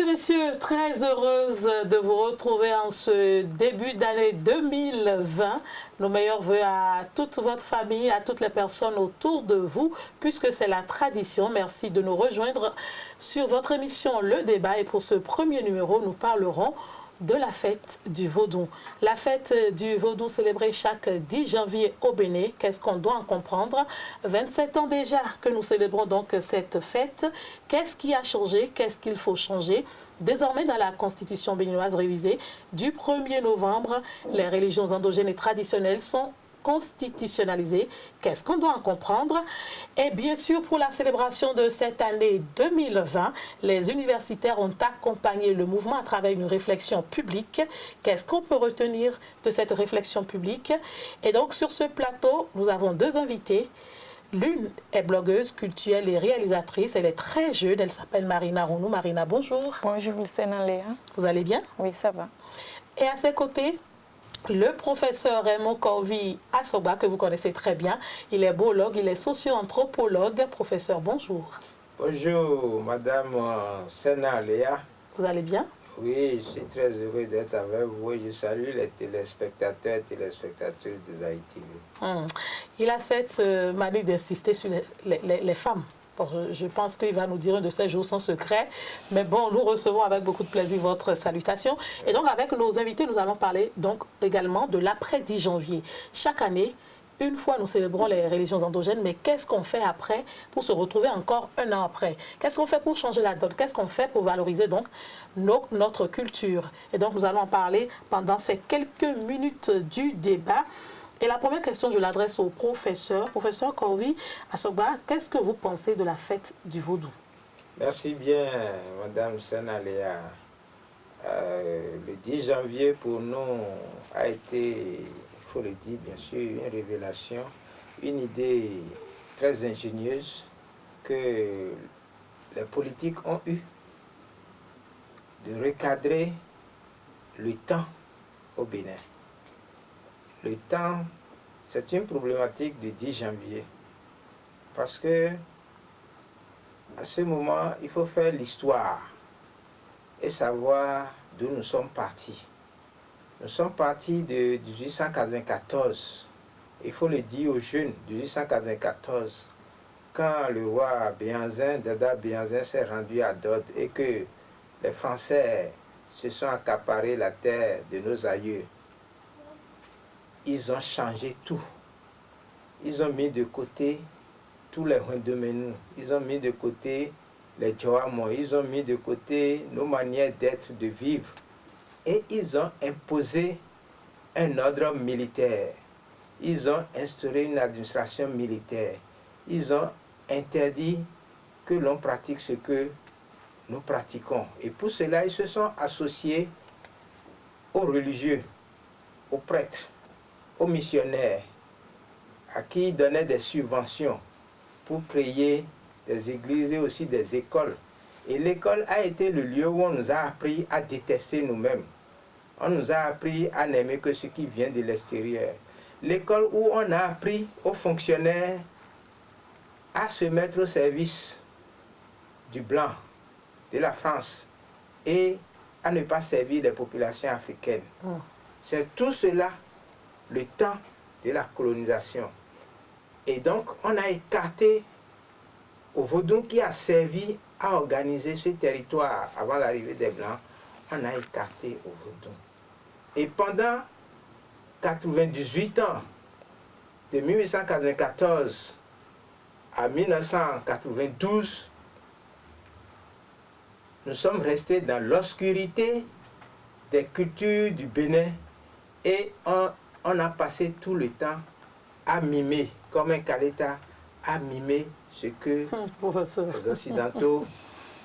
et messieurs, très heureuse de vous retrouver en ce début d'année 2020. Nos meilleurs voeux à toute votre famille, à toutes les personnes autour de vous, puisque c'est la tradition. Merci de nous rejoindre sur votre émission Le Débat. Et pour ce premier numéro, nous parlerons de la fête du Vaudou. La fête du Vaudou célébrée chaque 10 janvier au Bénin. Qu'est-ce qu'on doit en comprendre? 27 ans déjà que nous célébrons donc cette fête. Qu'est-ce qui a changé? Qu'est-ce qu'il faut changer? Désormais, dans la Constitution béninoise révisée du 1er novembre, les religions endogènes et traditionnelles sont constitutionnalisées. Qu'est-ce qu'on doit en comprendre? Et bien sûr, pour la célébration de cette année 2020, les universitaires ont accompagné le mouvement à travers une réflexion publique. Qu'est-ce qu'on peut retenir de cette réflexion publique? Et donc, sur ce plateau, nous avons deux invités. L'une est blogueuse, culturelle et réalisatrice. Elle est très jeune. Elle s'appelle Marina Rounou. Marina, bonjour. Bonjour, Lucena Léa. Vous allez bien? Oui, ça va. Et à ses côtés, le professeur Raymond Corvi Assoba, que vous connaissez très bien. Il est biologue, il est socio-anthropologue. Professeur, bonjour. Bonjour, Madame Sena Léa. Vous allez bien? Oui, je suis très heureux d'être avec vous et je salue les téléspectateurs et téléspectatrices des Haïti. Il a cette manie d'insister sur les femmes. Bon, je pense qu'il va nous dire un de ces jours sans secret. Mais bon, nous recevons avec beaucoup de plaisir votre salutation. Et donc, avec nos invités, nous allons parler donc également de l'après 10 janvier. Chaque année, une fois, nous célébrons les religions endogènes, mais qu'est-ce qu'on fait après pour se retrouver encore un an après? Qu'est-ce qu'on fait pour changer la donne? Qu'est-ce qu'on fait pour valoriser donc notre culture? Et donc, nous allons en parler pendant ces quelques minutes du débat. Et la première question, je l'adresse au professeur. Professeur Corvi Assoba, qu'est-ce que vous pensez de la fête du Vaudou? Merci bien, Madame Sena Léa. Le 10 janvier, pour nous, a été, il faut le dire, bien sûr, une révélation, une idée très ingénieuse que les politiques ont eue de recadrer le temps au Bénin. Le temps, c'est une problématique du 10 janvier. Parce que, à ce moment, il faut faire l'histoire et savoir d'où nous sommes partis. Nous sommes partis de 1894. Il faut le dire aux jeunes, 1894, quand le roi Béhanzin, Dada Béhanzin, s'est rendu à Dode et que les Français se sont accaparés la terre de nos aïeux. Ils ont changé tout. Ils ont mis de côté tous les Wendomenu. Ils ont mis de côté les Djoamo. Ils ont mis de côté nos manières d'être, de vivre. Et ils ont imposé un ordre militaire. Ils ont instauré une administration militaire. Ils ont interdit que l'on pratique ce que nous pratiquons. Et pour cela, ils se sont associés aux religieux, aux prêtres, aux missionnaires, à qui ils donnaient des subventions pour créer des églises et aussi des écoles. Et l'école a été le lieu où on nous a appris à détester nous-mêmes. On nous a appris à n'aimer que ce qui vient de l'extérieur. L'école où on a appris aux fonctionnaires à se mettre au service du blanc, de la France, et à ne pas servir les populations africaines. C'est tout cela le temps de la colonisation. Et donc, on a écarté au Vaudou qui a servi à organiser ce territoire avant l'arrivée des Blancs, on a écarté au Vaudou. Et pendant 98 ans, de 1894 à 1992, nous sommes restés dans l'obscurité des cultures du Bénin et on a passé tout le temps à mimer, comme un Kaleta, à mimer ce que les Occidentaux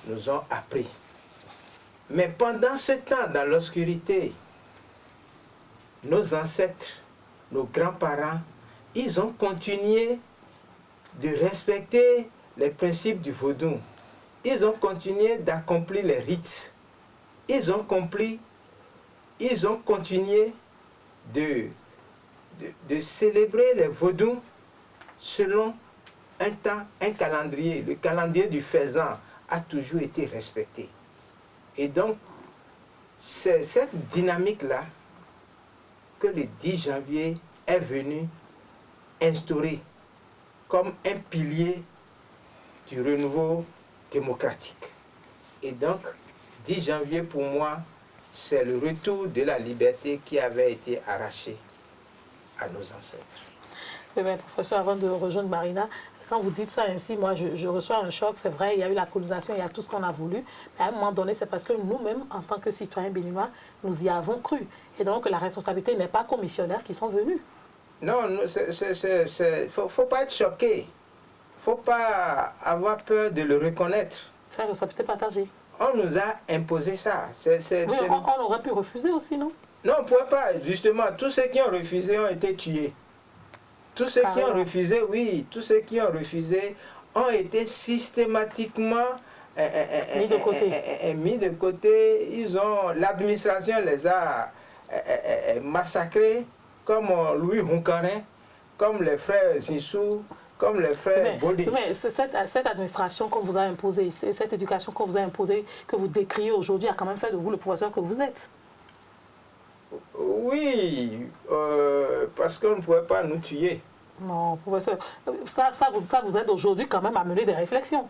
nous ont appris. Mais pendant ce temps, dans l'obscurité, nos ancêtres, nos grands-parents, ils ont continué de respecter les principes du Vaudou. Ils ont continué d'accomplir les rites. Ils ont continué de célébrer les Vaudous selon un temps, un calendrier. Le calendrier du faisan a toujours été respecté. Et donc, c'est cette dynamique-là que le 10 janvier est venu instaurer comme un pilier du renouveau démocratique. Et donc, 10 janvier, pour moi, c'est le retour de la liberté qui avait été arrachée à nos ancêtres. Oui, mais professeur, avant de rejoindre Marina, quand vous dites ça ainsi, moi, je reçois un choc. C'est vrai, il y a eu la colonisation, il y a tout ce qu'on a voulu. Mais à un moment donné, c'est parce que nous-mêmes, en tant que citoyens béninois, nous y avons cru. Et donc, la responsabilité n'est pas qu'aux missionnaires qui sont venus. Non, faut pas être choqué. Faut pas avoir peur de le reconnaître. C'est la responsabilité partagée. On nous a imposé ça. Oui, on aurait pu refuser aussi, non? Non, on ne pouvait pas. Justement, tous ceux qui ont refusé ont été tués. Tous ceux qui ont refusé, oui, tous ceux qui ont refusé ont été systématiquement mis de côté. L'administration les a massacrés, comme Louis Hunkarin, comme les frères Zissou, comme les frères Bodé. Mais cette administration qu'on vous a imposée, cette éducation qu'on vous a imposée, que vous décriez aujourd'hui, a quand même fait de vous le professeur que vous êtes. Oui, parce qu'on ne pouvait pas nous tuer. Non, professeur, ça vous aide aujourd'hui quand même à mener des réflexions.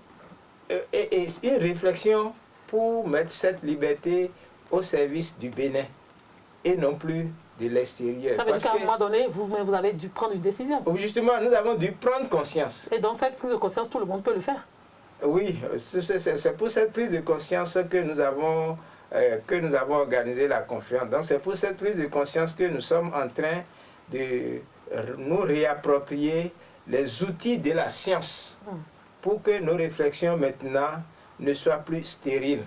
Et une réflexion pour mettre cette liberté au service du Bénin et non plus de l'extérieur. Ça veut dire qu'à un moment donné, vous avez dû prendre une décision. Justement, nous avons dû prendre conscience. Et donc cette prise de conscience, tout le monde peut le faire. Oui, c'est pour cette prise de conscience que nous avons organisé la conférence. Donc c'est pour cette prise de conscience que nous sommes en train de nous réapproprier les outils de la science pour que nos réflexions maintenant ne soient plus stériles.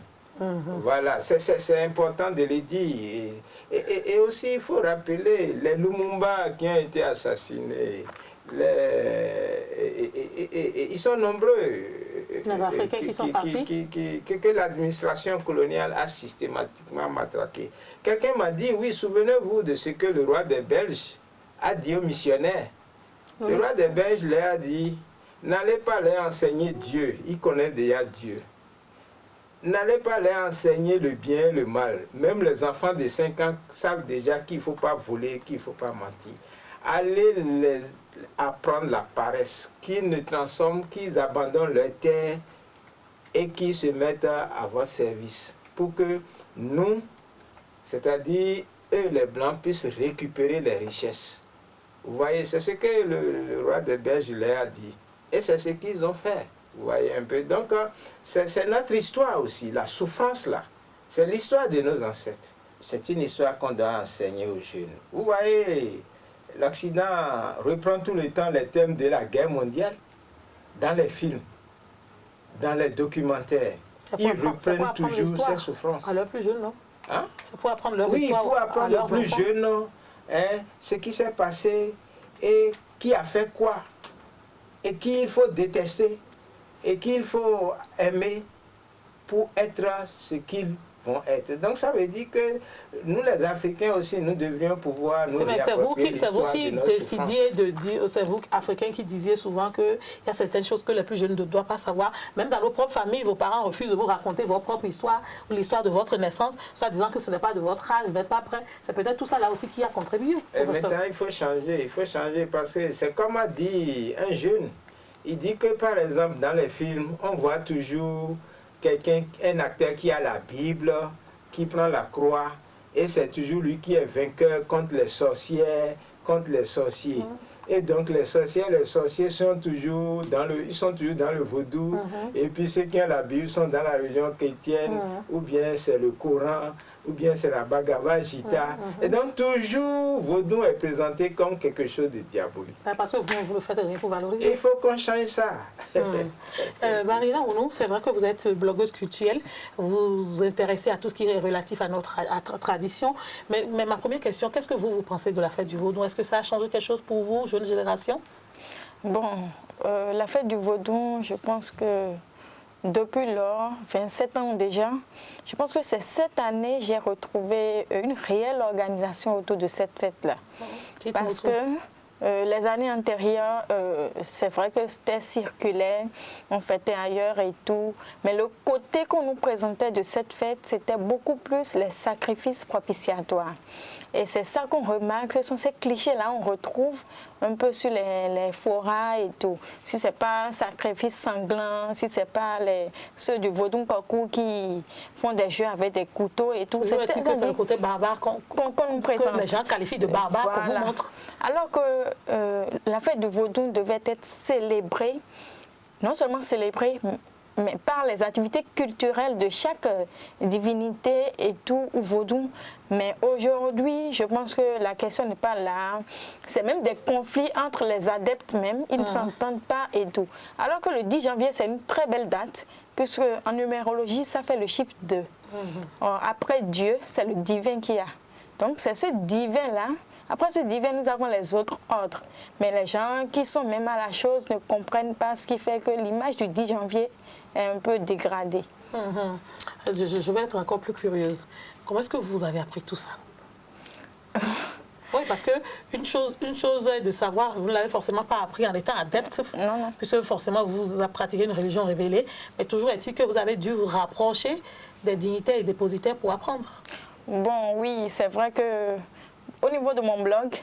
Voilà, c'est important de le dire. Et aussi, il faut rappeler les Lumumba qui ont été assassinés. Ils sont nombreux. Les Africains qui sont partis. Que l'administration coloniale a systématiquement matraqué. Quelqu'un m'a dit, oui, souvenez-vous de ce que le roi des Belges a dit aux missionnaires. Le roi des Belges leur a dit, n'allez pas leur enseigner Dieu, ils connaissent déjà Dieu. N'allez pas leur enseigner le bien et le mal. Même les enfants de 5 ans savent déjà qu'il ne faut pas voler, qu'il ne faut pas mentir. Allez les apprendre la paresse, qu'ils ne transforment, qu'ils abandonnent leur terre et qu'ils se mettent à votre service. Pour que nous, c'est-à-dire eux les Blancs, puissent récupérer les richesses. Vous voyez, c'est ce que le roi des Belges leur a dit. Et c'est ce qu'ils ont fait. Vous voyez un peu. Donc, c'est notre histoire aussi, la souffrance là. C'est l'histoire de nos ancêtres. C'est une histoire qu'on doit enseigner aux jeunes. Vous voyez, l'Occident reprend tout le temps les thèmes de la guerre mondiale dans les films, dans les documentaires. Ils reprennent toujours ces souffrances. À leurs plus jeunes, non? Hein? C'est pour apprendre leur histoire. Oui, pour apprendre aux plus jeunes, hein, ce qui s'est passé et qui a fait quoi. Et qu'il faut détester. Et qu'il faut aimer pour être ce qu'ils vont être. Donc ça veut dire que nous les Africains aussi, nous devrions pouvoir nous réapproprier l'histoire de notre souffrance. C'est vous Africains qui disiez souvent qu'il y a certaines choses que les plus jeunes ne doivent pas savoir. Même dans nos propres familles, vos parents refusent de vous raconter votre propre histoire ou l'histoire de votre naissance, soit disant que ce n'est pas de votre âge, vous n'êtes pas prêt. C'est peut-être tout ça là aussi qui a contribué. Et maintenant il faut changer parce que c'est comme a dit un jeune. Il dit que par exemple dans les films, on voit toujours un acteur qui a la Bible, qui prend la croix, et c'est toujours lui qui est vainqueur contre les sorcières, contre les sorciers. Et donc les sorcières, les sorciers sont toujours dans le vaudou, et puis ceux qui ont la Bible sont dans la religion chrétienne, ou bien c'est le Coran, ou bien c'est la Bhagavad Gita. Et donc toujours vaudou est présenté comme quelque chose de diabolique. Parce que vous ne faites rien pour valoriser. Il faut qu'on change ça. Marina Ounou, c'est vrai que vous êtes blogueuse culturelle, vous vous intéressez à tout ce qui est relatif à notre tradition. Mais ma première question, qu'est-ce que vous pensez de la fête du Vaudou? Est-ce que ça a changé quelque chose pour vous, jeune génération? Bon, la fête du Vaudou, je pense que depuis lors, 27 ans déjà, je pense que c'est cette année que j'ai retrouvé une réelle organisation autour de cette fête-là. Parce que Les années antérieures, c'est vrai que c'était circulaire, on fêtait ailleurs et tout, mais le côté qu'on nous présentait de cette fête, c'était beaucoup plus les sacrifices propitiatoires. Et c'est ça qu'on remarque, ce sont ces clichés-là, on retrouve un peu sur les forats et tout. Si ce n'est pas un sacrifice sanglant, si ce n'est pas ceux du Vodou Kokou qui font des jeux avec des couteaux et tout. C'est le côté barbare qu'on nous présente. Que les gens qualifient de barbare, voilà. Qu'on vous montre. Alors que la fête du Vodou devait être célébrée, non seulement célébrée, mais par les activités culturelles de chaque divinité et tout, ou vaudou. Mais aujourd'hui, je pense que la question n'est pas là. C'est même des conflits entre les adeptes même. Ils ne s'entendent pas et tout. Alors que le 10 janvier, c'est une très belle date, puisque en numérologie, ça fait le chiffre 2. Après Dieu, c'est le divin qu'il y a. Donc c'est ce divin-là. Après ce divin, nous avons les autres ordres. Mais les gens qui sont même à la chose ne comprennent pas, ce qui fait que l'image du 10 janvier est un peu dégradée. Je vais être encore plus curieuse. Comment est-ce que vous avez appris tout ça? Oui, parce qu'une chose est de savoir, vous ne l'avez forcément pas appris en étant adepte, non. Puisque forcément vous pratiquez une religion révélée, mais toujours est-il que vous avez dû vous rapprocher des dignitaires et dépositaires pour apprendre. Bon, oui, c'est vrai que au niveau de mon blog,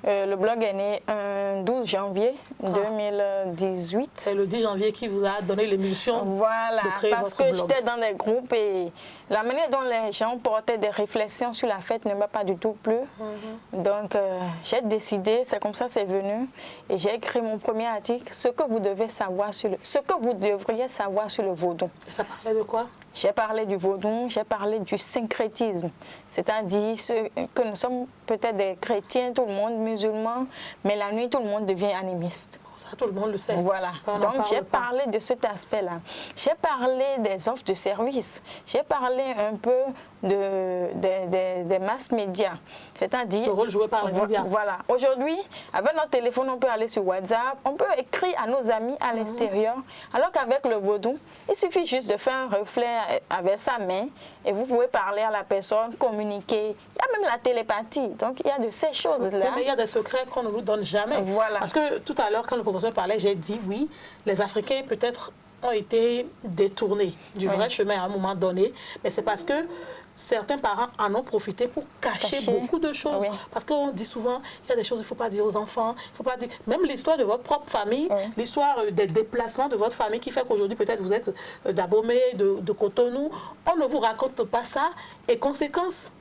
le blog est né un 12 janvier 2018. C'est le 10 janvier qui vous a donné l'émulsion. Voilà, de créer parce que j'étais dans des groupes et la manière dont les gens portaient des réflexions sur la fête ne m'a pas du tout plu. Donc j'ai décidé, c'est comme ça c'est venu, et j'ai écrit mon premier article, ce que vous devriez savoir sur le vaudou. Et ça parlait de quoi? J'ai parlé du vaudou, j'ai parlé du syncrétisme, c'est-à-dire que nous sommes peut-être des chrétiens, tout le monde musulman, mais la nuit tout le monde devient animiste. Ça, tout le monde le sait. Voilà. Donc j'ai parlé de cet aspect-là. J'ai parlé des offres de services. J'ai parlé un peu des masses médias. C'est-à-dire... Le rôle joué par les médias. Voilà. Aujourd'hui, avec notre téléphone, on peut aller sur WhatsApp, on peut écrire à nos amis à l'extérieur, alors qu'avec le vaudou, il suffit juste de faire un reflet avec sa main et vous pouvez parler à la personne, communiquer. Il y a même la télépathie. Donc il y a de ces choses-là. Mais il y a des secrets qu'on ne vous donne jamais. Voilà. Parce que tout à l'heure, quand le professeur parlait, j'ai dit oui, les Africains peut-être ont été détournés du vrai chemin à un moment donné, mais c'est parce que certains parents en ont profité pour cacher beaucoup de choses. Parce qu'on dit souvent, il y a des choses qu'il ne faut pas dire aux enfants, il faut pas dire... Même l'histoire de votre propre famille, l'histoire des déplacements de votre famille qui fait qu'aujourd'hui peut-être vous êtes d'Abomey, de Cotonou, on ne vous raconte pas ça. Et conséquence,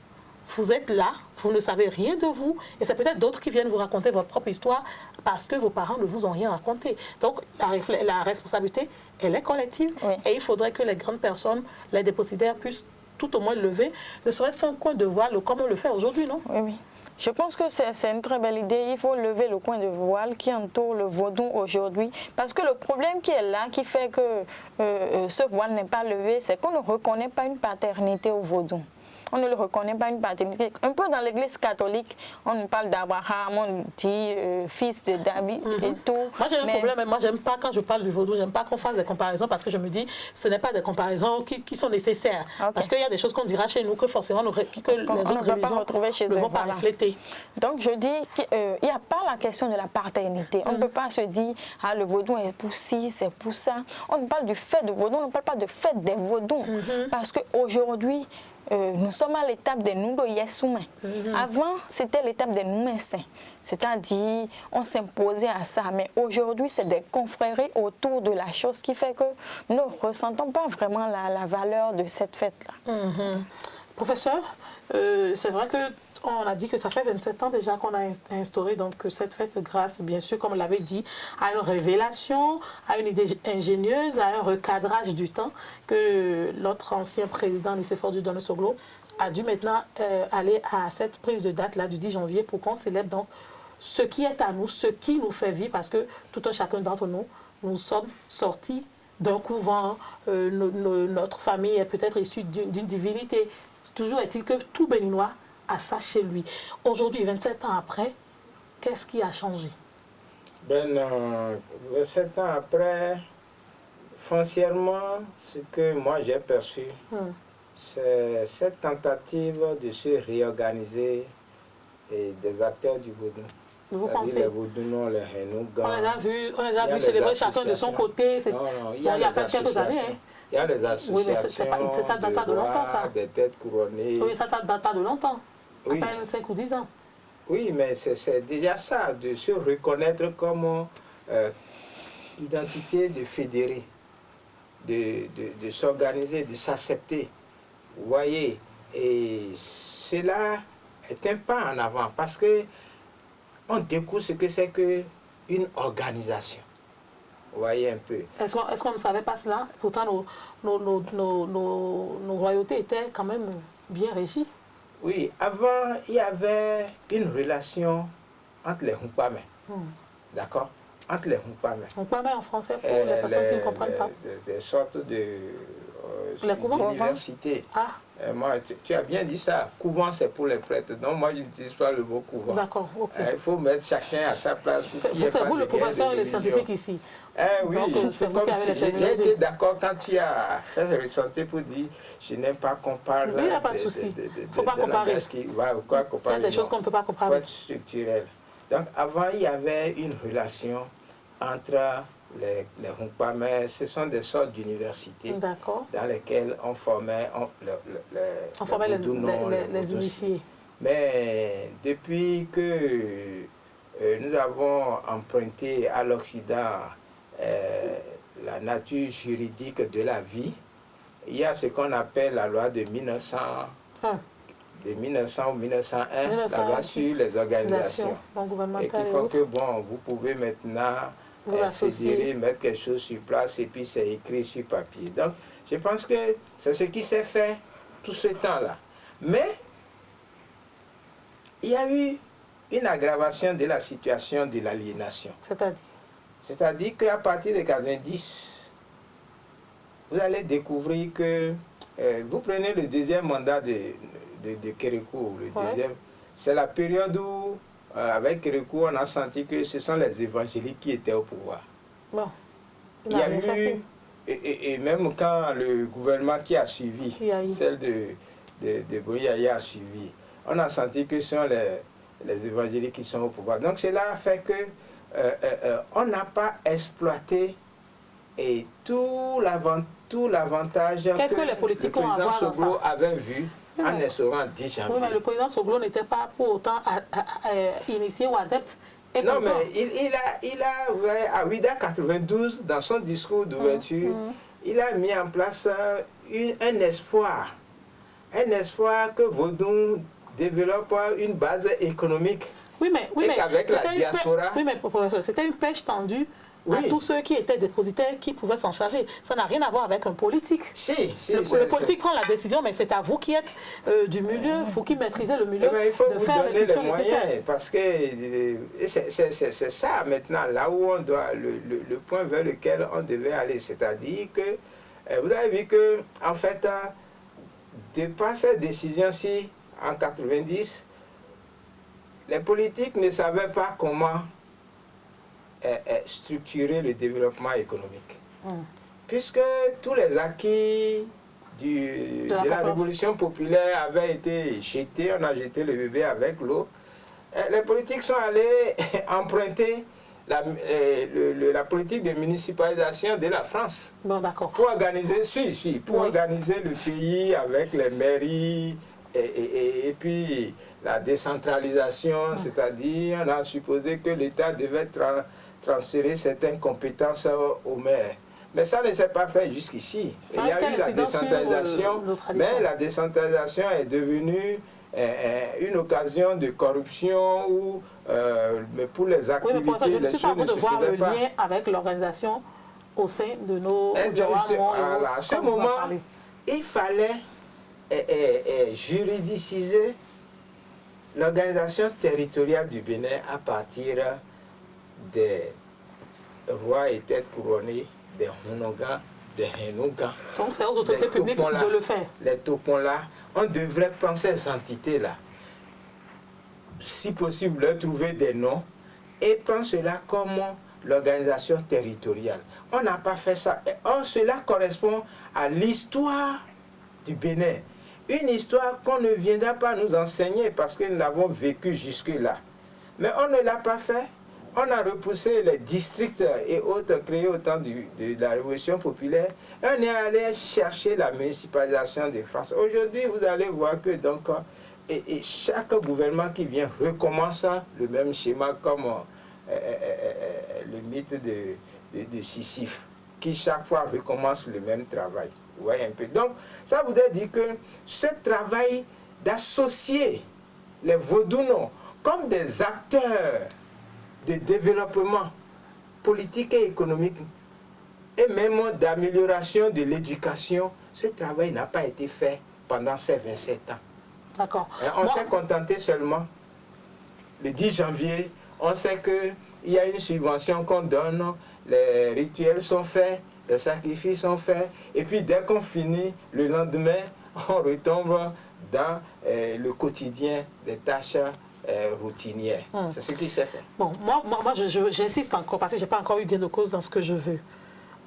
vous êtes là, vous ne savez rien de vous, et c'est peut-être d'autres qui viennent vous raconter votre propre histoire parce que vos parents ne vous ont rien raconté. Donc la responsabilité, elle est collective, et il faudrait que les grandes personnes, les dépositaires puissent tout au moins lever, ne serait-ce qu'un coin de voile comme on le fait aujourd'hui, non? Oui. Je pense que c'est une très belle idée. Il faut lever le coin de voile qui entoure le vaudou aujourd'hui. Parce que le problème qui est là, qui fait que ce voile n'est pas levé, c'est qu'on ne reconnaît pas une paternité au vaudou. On ne le reconnaît pas une paternité. Un peu dans l'église catholique, on nous parle d'Abraham, on dit fils de David et tout. Moi j'ai un problème, mais moi j'aime pas quand je parle du vaudou, j'aime pas qu'on fasse des comparaisons parce que je me dis ce n'est pas des comparaisons qui sont nécessaires. Parce qu'il y a des choses qu'on dira chez nous que forcément que les autres religions ne vont pas refléter. Donc je dis qu'il n'y a pas la question de la paternité. On ne peut pas se dire ah le vaudou est pour ci, c'est pour ça. On ne parle du fait de vaudou, on ne parle pas de fait des vaudous. Parce qu'aujourd'hui, nous sommes à l'étape des Nundo Yesoumen. Avant, c'était l'étape des Noumessins. C'est-à-dire, on s'imposait à ça. Mais aujourd'hui, c'est des confréries autour de la chose qui fait que nous ne ressentons pas vraiment la valeur de cette fête-là. Professeur, c'est vrai qu'on a dit que ça fait 27 ans déjà qu'on a instauré donc, cette fête grâce, bien sûr, comme on l'avait dit, à une révélation, à une idée ingénieuse, à un recadrage du temps que notre ancien président, Nicéphore Dieudonné-Soglo, a dû maintenant aller à cette prise de date là du 10 janvier pour qu'on célèbre donc ce qui est à nous, ce qui nous fait vivre, parce que tout un chacun d'entre nous, nous sommes sortis d'un couvent, notre famille est peut-être issue d'une divinité. Toujours est-il que tout Béninois a ça chez lui. Aujourd'hui, 27 ans après, qu'est-ce qui a changé? 27 ans après, foncièrement, ce que moi j'ai perçu, c'est cette tentative de se réorganiser des acteurs du vaudou. Vous pensez? Les Vaudounos, les Hénougans. On les a vu célébrer chacun de son côté. Non, il y a quelques années. Hein. Il y a les associations oui, mais ça date pas de longtemps, ça. Des têtes couronnées. Oui, ça date pas de longtemps. Oui. À peine 5 ou 10 ans. Oui, mais c'est déjà ça, de se reconnaître comme identité de fédérer, de s'organiser, de s'accepter. Vous voyez, et cela est un pas en avant parce que on découvre ce que c'est qu'une organisation. Vous voyez un peu. Est-ce qu'on ne savait pas cela? Pourtant, nos royautés étaient quand même bien régies. Oui, avant, il y avait une relation entre les Hunkpamé. D'accord? Entre les Hunkpamé. Hunkpamé en français, pour les personnes qui ne comprennent pas. Des sortes d'universités. Moi, tu as bien dit ça. Couvent, c'est pour les prêtres. Donc, moi, je n'utilise pas le mot couvent. D'accord, ok. Il faut mettre chacun à sa place. C'est vous le professeur et le scientifique ici. Oui, j'ai été d'accord quand tu as fait ressentir pour dire je n'aime pas qu'on parle. Il n'y a pas de souci. Il ne faut pas comparer. Il y a des choses qu'on ne peut pas comparer. Il faut être structurel. Donc, avant, il y avait une relation entre les Hunkpamé. Ce sont des sortes d'universités dans lesquelles on formait les initiés. Mais depuis que nous avons emprunté à l'Occident la nature juridique de la vie, il y a ce qu'on appelle la loi de 1900 ou 1901, la loi sur les organisations. Et qui font que, bon, vous pouvez maintenant fédérer, mettre quelque chose sur place et puis c'est écrit sur papier. Donc, je pense que c'est ce qui s'est fait tout ce temps-là. Mais, il y a eu une aggravation de la situation de l'aliénation. C'est-à-dire qu'à partir de 90, vous allez découvrir que vous prenez le deuxième mandat de Kérékou, c'est la période où, avec Kérékou, on a senti que ce sont les évangéliques qui étaient au pouvoir. Bon, il y a eu, et même quand le gouvernement qui a suivi, celle de Bouyaya a suivi, on a senti que ce sont les évangéliques qui sont au pouvoir. Donc cela a fait que on n'a pas exploité et tout l'avantage que les politiques le président Soglo avait vu en instaurant 10 janvier. Oui, mais le président Soglo n'était pas pour autant initié ou adepte. Non, mais il a à Ouida 92, dans son discours d'ouverture, il a mis en place un espoir que Vodou développe une base économique. Oui, mais qu'avec la diaspora. Oui, mais professeur, c'était une pêche tendue à tous ceux qui étaient dépositaires qui pouvaient s'en charger. Ça n'a rien à voir avec un politique. Le politique prend la décision, mais c'est à vous qui êtes du milieu, vous qui maîtrisez le milieu, il faut de vous faire donner les moyens, parce que c'est ça maintenant, là où on doit, le point vers lequel on devait aller, c'est-à-dire que vous avez vu que, en fait, de par cette décision-ci, en 90, les politiques ne savaient pas comment structurer le développement économique. Puisque tous les acquis de la révolution populaire avaient été jetés, on a jeté le bébé avec l'eau, les politiques sont allés emprunter la politique de municipalisation de la France. Bon, d'accord. Pour organiser, organiser le pays avec les mairies et puis la décentralisation, c'est-à-dire on a supposé que l'État devait transférer certaines compétences aux maires. Mais ça ne s'est pas fait jusqu'ici. Il y a eu la décentralisation, mais la décentralisation est devenue une occasion de corruption mais pour les activités, je ne suis pas ne de voir le lien avec l'organisation au sein de nos... À ce moment, il fallait juridiciser l'organisation territoriale du Bénin à partir des rois et têtes couronnées, des Honogans, des Hénougans. Donc c'est aux autorités publiques de le faire. Les topons-là, on devrait prendre ces entités-là, si possible leur trouver des noms, et prendre cela comme l'organisation territoriale. On n'a pas fait ça. Or, cela correspond à l'histoire du Bénin. Une histoire qu'on ne viendra pas nous enseigner parce que nous l'avons vécue jusque-là. Mais on ne l'a pas fait. On a repoussé les districts et autres créés au temps de la Révolution populaire. Et on est allé chercher la municipalisation de France. Aujourd'hui, vous allez voir que donc, et chaque gouvernement qui vient recommence le même schéma comme le mythe de Sisyphe, qui chaque fois recommence le même travail. Vous voyez un peu. Donc, ça voudrait dire que ce travail d'associer les Vaudounos comme des acteurs de développement politique et économique et même d'amélioration de l'éducation, ce travail n'a pas été fait pendant ces 27 ans. D'accord. On s'est contenté seulement le 10 janvier, on sait qu'il y a une subvention qu'on donne, les rituels sont faits, les sacrifices sont faits, et puis dès qu'on finit, le lendemain, on retombe dans le quotidien des tâches routinières. C'est ce qui s'est fait. Bon, moi j'insiste encore parce que je n'ai pas encore eu gain de cause dans ce que je veux.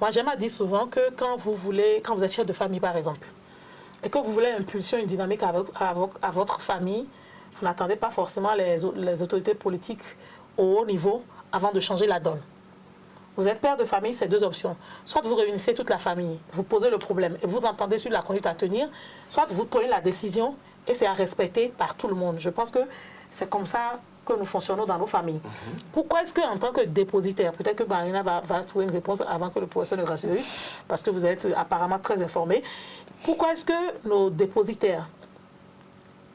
Moi, j'aime à dire souvent que quand vous êtes chef de famille, par exemple, et que vous voulez impulser une dynamique à votre famille, vous n'attendez pas forcément les autorités politiques au haut niveau avant de changer la donne. Vous êtes père de famille, c'est deux options. Soit vous réunissez toute la famille, vous posez le problème et vous entendez sur la conduite à tenir, soit vous prenez la décision et c'est à respecter par tout le monde. Je pense que c'est comme ça que nous fonctionnons dans nos familles. Pourquoi est-ce qu'en tant que dépositaire, peut-être que Marina va trouver une réponse avant que le professeur ne réagisse, parce que vous êtes apparemment très informé, pourquoi est-ce que nos dépositaires,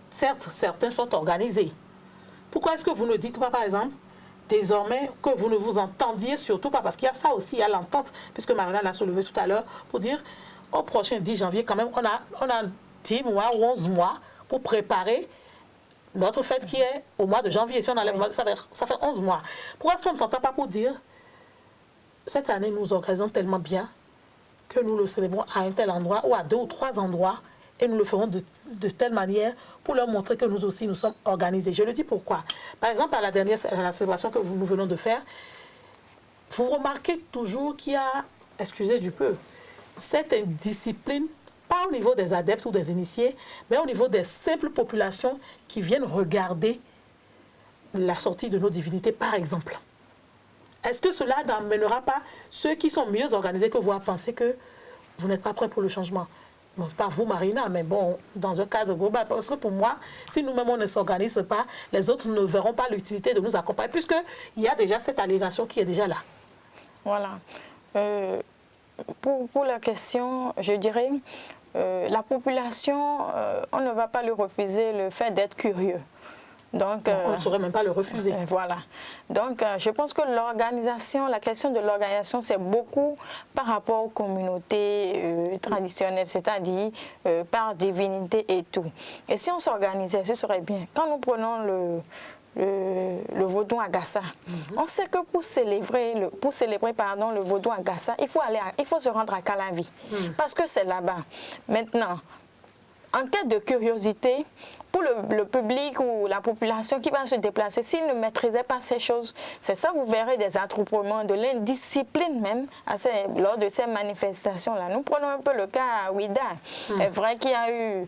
certes, certains sont organisés, pourquoi est-ce que vous ne dites pas, par exemple, désormais, que vous ne vous entendiez surtout pas, parce qu'il y a ça aussi, il y a l'entente, puisque Marina l'a soulevé tout à l'heure, pour dire, au prochain 10 janvier, quand même, on a 10 mois ou 11 mois pour préparer notre fête qui est au mois de janvier. Si on enlève, ça fait 11 mois. Pourquoi est-ce qu'on ne s'entend pas pour dire, cette année, nous organisons tellement bien que nous le célébrons à un tel endroit ou à 2 ou 3 endroits et nous le ferons de telle manière pour leur montrer que nous aussi, nous sommes organisés. Je le dis pourquoi. Par exemple, à la célébration que nous venons de faire, vous remarquez toujours qu'il y a, excusez du peu, cette indiscipline, pas au niveau des adeptes ou des initiés, mais au niveau des simples populations qui viennent regarder la sortie de nos divinités, par exemple. Est-ce que cela n'amènera pas ceux qui sont mieux organisés que vous à penser que vous n'êtes pas prêts pour le changement? Bon, pas vous, Marina, mais bon, dans un cadre global. Parce que pour moi, si nous-mêmes on ne s'organise pas, les autres ne verront pas l'utilité de nous accompagner, puisqu'il y a déjà cette aliénation qui est déjà là. Voilà. Pour la question, je dirais, la population, on ne va pas lui refuser le fait d'être curieux. Donc, on ne saurait même pas le refuser. Voilà. Donc, je pense que l'organisation, la question de l'organisation, c'est beaucoup par rapport aux communautés traditionnelles, c'est-à-dire par divinité et tout. Et si on s'organisait, ce serait bien. Quand nous prenons le vaudou Agassa, on sait que pour célébrer le vaudou Agassa, il faut se rendre à Calavi, parce que c'est là-bas. Maintenant, en cas de curiosité, pour le public ou la population qui va se déplacer, s'ils ne maîtrisaient pas ces choses, c'est ça, vous verrez des attroupements, de l'indiscipline même lors de ces manifestations-là. Nous prenons un peu le cas à Ouida. C'est vrai qu'il y a eu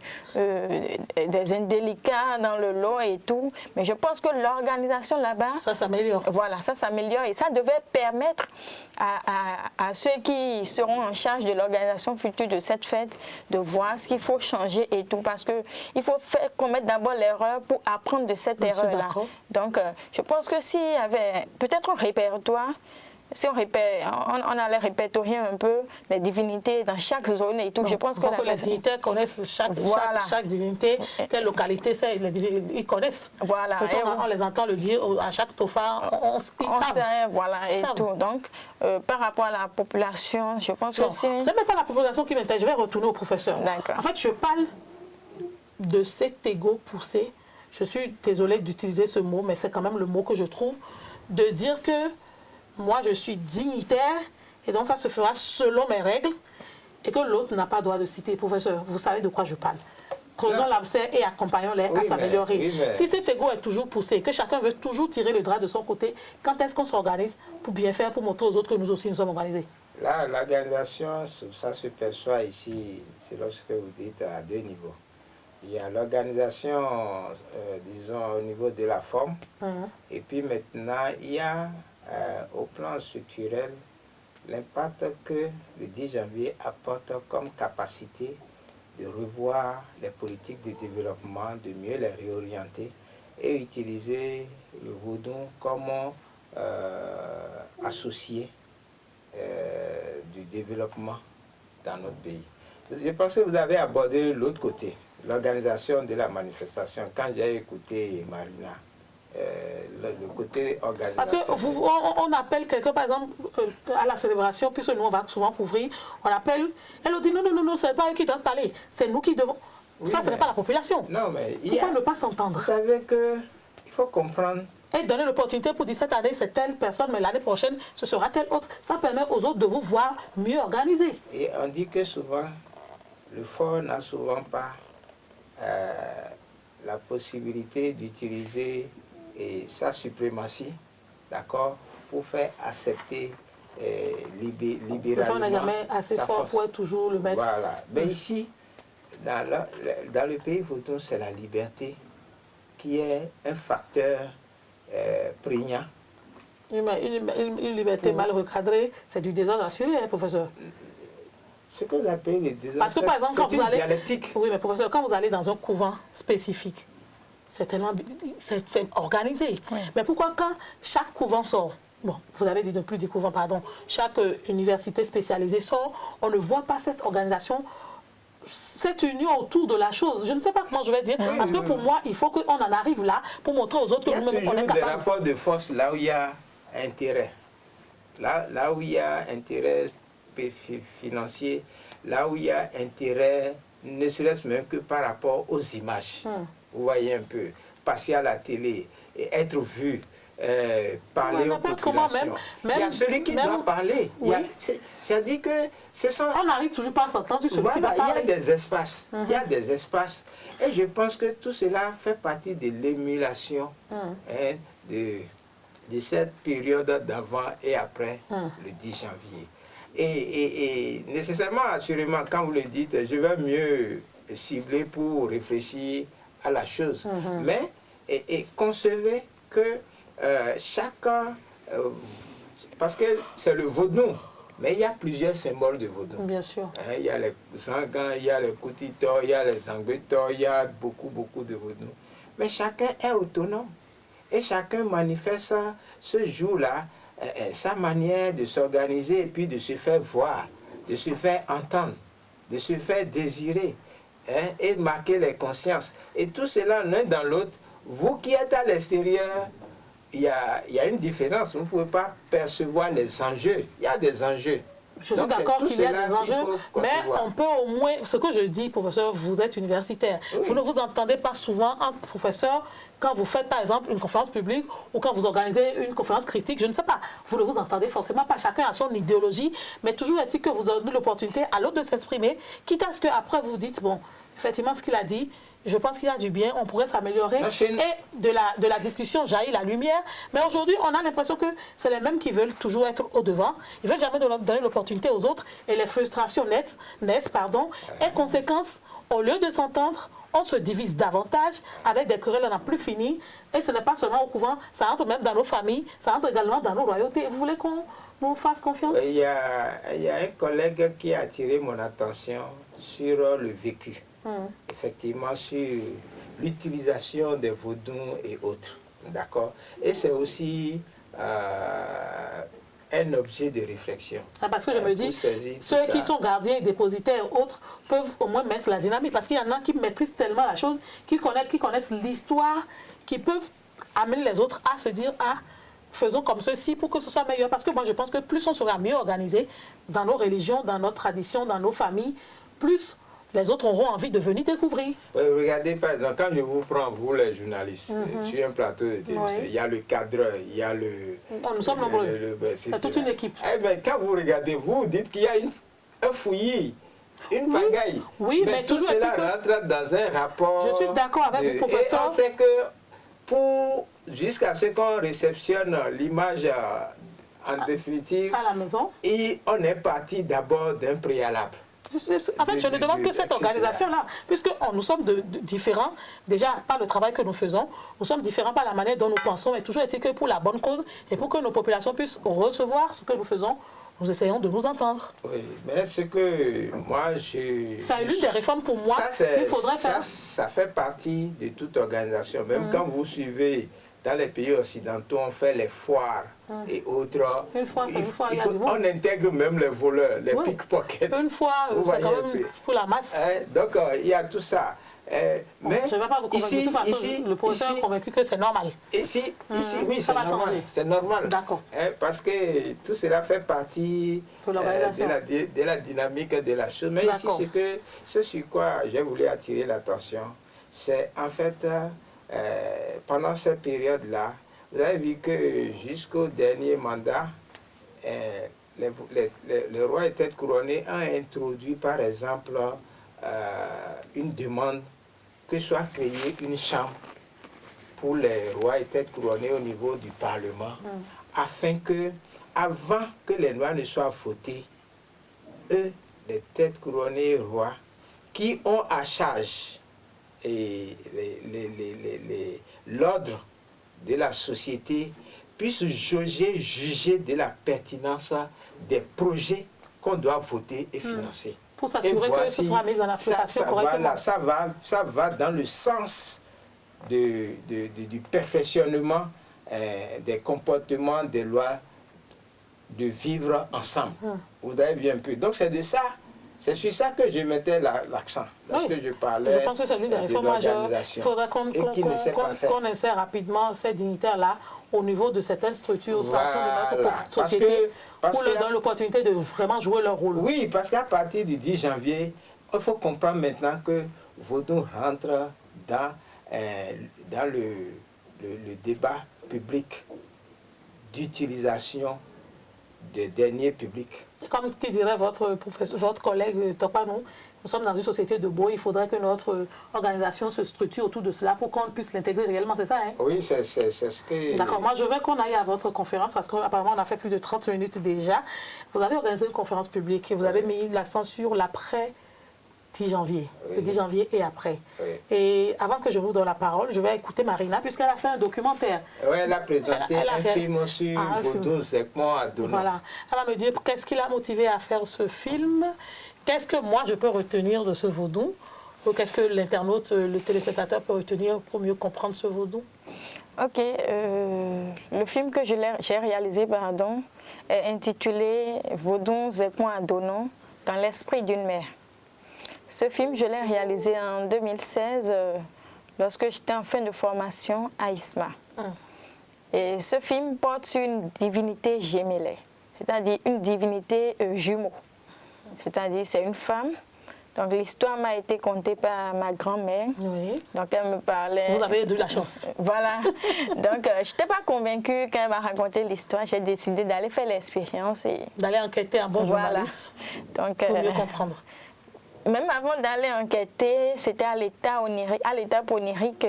des indélicats dans le lot et tout, mais je pense que l'organisation là-bas... Ça s'améliore. Voilà, ça s'améliore et ça devait permettre à ceux qui seront en charge de l'organisation future de cette fête de voir ce qu'il faut changer et tout, parce qu'il faut commettre d'abord l'erreur pour apprendre de cette erreur-là. Donc, je pense que s'il y avait peut-être un répertoire, si on allait répertorier un peu les divinités dans chaque zone et tout, je pense que les divinitaires connaissent chaque divinité, quelle localité c'est, ils connaissent. Voilà. On les entend le dire à chaque tofa, ils savent. Sait, voilà, et tout. Donc, par rapport à la population, je pense que c'est même pas la population qui m'intéresse. Je vais retourner au professeur. En fait, je parle de cet ego poussé. Je suis désolée d'utiliser ce mot, mais c'est quand même le mot que je trouve, de dire que moi, je suis dignitaire, et donc ça se fera selon mes règles, et que l'autre n'a pas droit de citer. Professeur, vous savez de quoi je parle. Creusons l'abcès et accompagnons-les à s'améliorer. Si cet ego est toujours poussé, que chacun veut toujours tirer le drap de son côté, quand est-ce qu'on s'organise pour bien faire, pour montrer aux autres que nous aussi nous sommes organisés? Là, l'organisation, ça se perçoit ici, c'est lorsque vous dites à deux niveaux. Il y a l'organisation, disons, au niveau de la forme. Et puis maintenant, il y a au plan structurel l'impact que le 10 janvier apporte comme capacité de revoir les politiques de développement, de mieux les réorienter et utiliser le vaudou comme associé du développement dans notre pays. Je pense que vous avez abordé l'autre côté, l'organisation de la manifestation. Quand j'ai écouté Marina, le côté organisation. Parce que on appelle quelqu'un, par exemple, à la célébration, puisque nous on va souvent couvrir, on appelle, elle dit non, ce n'est pas eux qui doivent parler, c'est nous qui devons. Oui, ça, ce n'est pas la population. Non, mais pourquoi ne pas s'entendre? Vous savez qu'il faut comprendre. Et donner l'opportunité pour dire cette année c'est telle personne, mais l'année prochaine ce sera telle autre. Ça permet aux autres de vous voir mieux organisés. Et on dit que souvent, le fort n'a souvent pas la possibilité d'utiliser sa suprématie, d'accord, pour faire accepter libéralement. Le fort n'est jamais assez fort pour être toujours le maître. Voilà. Mais ici, dans le pays vaudou, c'est la liberté qui est un facteur prégnant. Oui, mais une liberté mal recadrée, c'est du désordre assuré, hein, professeur. Ce que vous appelez le désordre, parce que par exemple, quand vous allez, dialectique. Oui, mais professeur, quand vous allez dans un couvent spécifique, c'est tellement organisé. Oui. Mais pourquoi quand chaque couvent sort, bon, vous avez dit de plus des couvents, pardon, chaque université spécialisée sort, on ne voit pas cette organisation, cette union autour de la chose. Je ne sais pas comment je vais dire, parce que pour moi, il faut qu'on en arrive là pour montrer aux autres que nous-mêmes on est capable. Il y a toujours des rapports de force là où il y a intérêt. Là où il y a intérêt financier, là où il y a intérêt, ne serait-ce même que par rapport aux images. Vous voyez un peu, passer à la télé, et être vu, parler aux populations. Il y a celui qui doit parler. Oui. C'est-à-dire que ce sont... On n'arrive toujours pas à s'entendre sur celui qui doit parler. Il y a des espaces. Il y a des espaces. Et je pense que tout cela fait partie de l'émulation de cette période d'avant et après le 10 janvier. Et nécessairement, assurément, quand vous le dites, je vais mieux cibler pour réfléchir à la chose. Mais concevez que chacun, parce que c'est le vaudou, mais il y a plusieurs symboles de vaudou. Bien sûr. Il y a les zangans, il y a les koutitos, il y a les zangbetos, il y a beaucoup de vaudou. Mais chacun est autonome. Et chacun manifeste ce jour-là sa manière de s'organiser et puis de se faire voir, de se faire entendre, de se faire désirer et marquer les consciences. Et tout cela l'un dans l'autre, vous qui êtes à l'extérieur, il y a une différence. Vous ne pouvez pas percevoir les enjeux. Il y a des enjeux. Je suis d'accord qu'il y a des enjeux, mais on peut au moins, ce que je dis, professeur, vous êtes universitaire. Oui. Vous ne vous entendez pas souvent entre professeurs quand vous faites par exemple une conférence publique ou quand vous organisez une conférence critique, je ne sais pas. Vous ne vous entendez forcément pas, chacun a son idéologie, mais toujours est-il que vous donnez l'opportunité à l'autre de s'exprimer, quitte à ce qu'après vous dites, bon, effectivement ce qu'il a dit, je pense qu'il y a du bien, on pourrait s'améliorer et de la discussion jaillit la lumière. Mais aujourd'hui, on a l'impression que c'est les mêmes qui veulent toujours être au-devant. Ils veulent jamais donner l'opportunité aux autres et les frustrations naissent. Et conséquence, au lieu de s'entendre, on se divise davantage avec des querelles, on n'a plus fini. Et ce n'est pas seulement au couvent, ça entre même dans nos familles, ça entre également dans nos royautés. Vous voulez qu'on nous fasse confiance? Il y a un collègue qui a attiré mon attention sur le vécu. Effectivement, sur l'utilisation des vaudous et autres. D'accord? Et c'est aussi un objet de réflexion. Parce que je me dis, ceux qui sont gardiens et dépositaires et autres peuvent au moins mettre la dynamique. Parce qu'il y en a qui maîtrisent tellement la chose, qui connaissent l'histoire, qui peuvent amener les autres à se dire, ah, faisons comme ceci pour que ce soit meilleur. Parce que moi, je pense que plus on sera mieux organisé dans nos religions, dans nos traditions, dans nos familles, plus les autres auront envie de venir découvrir. Oui, regardez, par exemple, quand je vous prends, vous les journalistes, sur un plateau de télévision, il y a le cadreur, il y a le... Nous sommes nombreux, c'est toute une équipe. Eh bien, quand vous regardez, vous dites qu'il y a un fouillis, une pagaille. Oui, mais tout cela rentre dans un rapport... Je suis d'accord avec vous, professeur. Et on sait que jusqu'à ce qu'on réceptionne l'image en définitive, à la maison, et on est parti d'abord d'un préalable. En fait, je ne demande que cette organisation-là, puisque nous sommes différents, déjà par le travail que nous faisons, nous sommes différents par la manière dont nous pensons, mais toujours est-il que pour la bonne cause et pour que nos populations puissent recevoir ce que nous faisons, nous essayons de nous entendre. Oui, mais ce que moi, c'est l'une des réformes pour moi qu'il faudrait faire. Ça fait partie de toute organisation. Même quand vous suivez dans les pays occidentaux, on fait les foires et autres. On intègre même les voleurs, les pickpockets. Une fois, c'est quand même pour la masse. Donc, il y a tout ça. Mais je ne vais pas vous convaincre. De toute façon, le professeur est convaincu que c'est normal. Ici oui, c'est normal. C'est normal. D'accord. Parce que tout cela fait partie de la dynamique de la chose. Mais ici, ce sur quoi j'ai voulu attirer l'attention, c'est en fait, pendant cette période-là, vous avez vu que jusqu'au dernier mandat, le roi et tête couronnée a introduit, par exemple, une demande que soit créée une chambre pour les rois et têtes couronnées au niveau du Parlement, afin que, avant que les lois ne soient votées, eux, les têtes couronnées rois, qui ont à charge l'ordre de la société, puissent juger de la pertinence des projets qu'on doit voter et financer. Pour s'assurer que ce sera mis en application correctement. Voilà, ça va dans le sens du perfectionnement des comportements, des lois, de vivre ensemble. Vous avez vu un peu. Donc c'est de ça, c'est sur ça que je mettais l'accent lorsque je parlais. Je pense que c'est l'une des réformes majeures. Il faudra qu'on insère rapidement ces dignitaires-là au niveau de certaines structures de notre société pour leur donner l'opportunité de vraiment jouer leur rôle. Oui, parce qu'à partir du 10 janvier, il faut comprendre maintenant que Vodou rentre dans le débat public d'utilisation des deniers publics. Comme qui dirait votre collègue Topanou, nous sommes dans une société de beau, il faudrait que notre organisation se structure autour de cela pour qu'on puisse l'intégrer réellement, c'est ça, hein? Oui, c'est ce que... D'accord, moi je veux qu'on aille à votre conférence parce qu'apparemment on a fait plus de 30 minutes déjà. Vous avez organisé une conférence publique et vous avez mis l'accent sur l'après 10 janvier, le 10 janvier et après. Et avant que je vous donne la parole, je vais écouter Marina puisqu'elle a fait un documentaire. Oui, elle a présenté un film sur Vodou Zekmon Adono. Voilà, elle va me dire qu'est-ce qui l'a motivé à faire ce film. Qu'est-ce que moi je peux retenir de ce vaudou? Ou qu'est-ce que l'internaute, le téléspectateur peut retenir pour mieux comprendre ce vaudou? Ok, le film que j'ai réalisé est intitulé Vodou Zekmon Adono, dans l'esprit d'une mère. Ce film, je l'ai réalisé en 2016 lorsque j'étais en fin de formation à ISMA. Et ce film porte sur une divinité gémellée, c'est-à-dire une divinité jumeau. C'est-à-dire, c'est une femme. Donc, l'histoire m'a été contée par ma grand-mère. Oui. Donc, elle me parlait... Vous avez eu de la chance. Voilà. Donc, je n'étais pas convaincue quand elle m'a raconté l'histoire. J'ai décidé d'aller faire l'expérience. D'aller enquêter un bon journaliste. Donc, pour mieux comprendre. Même avant d'aller enquêter, c'était à l'étape onirique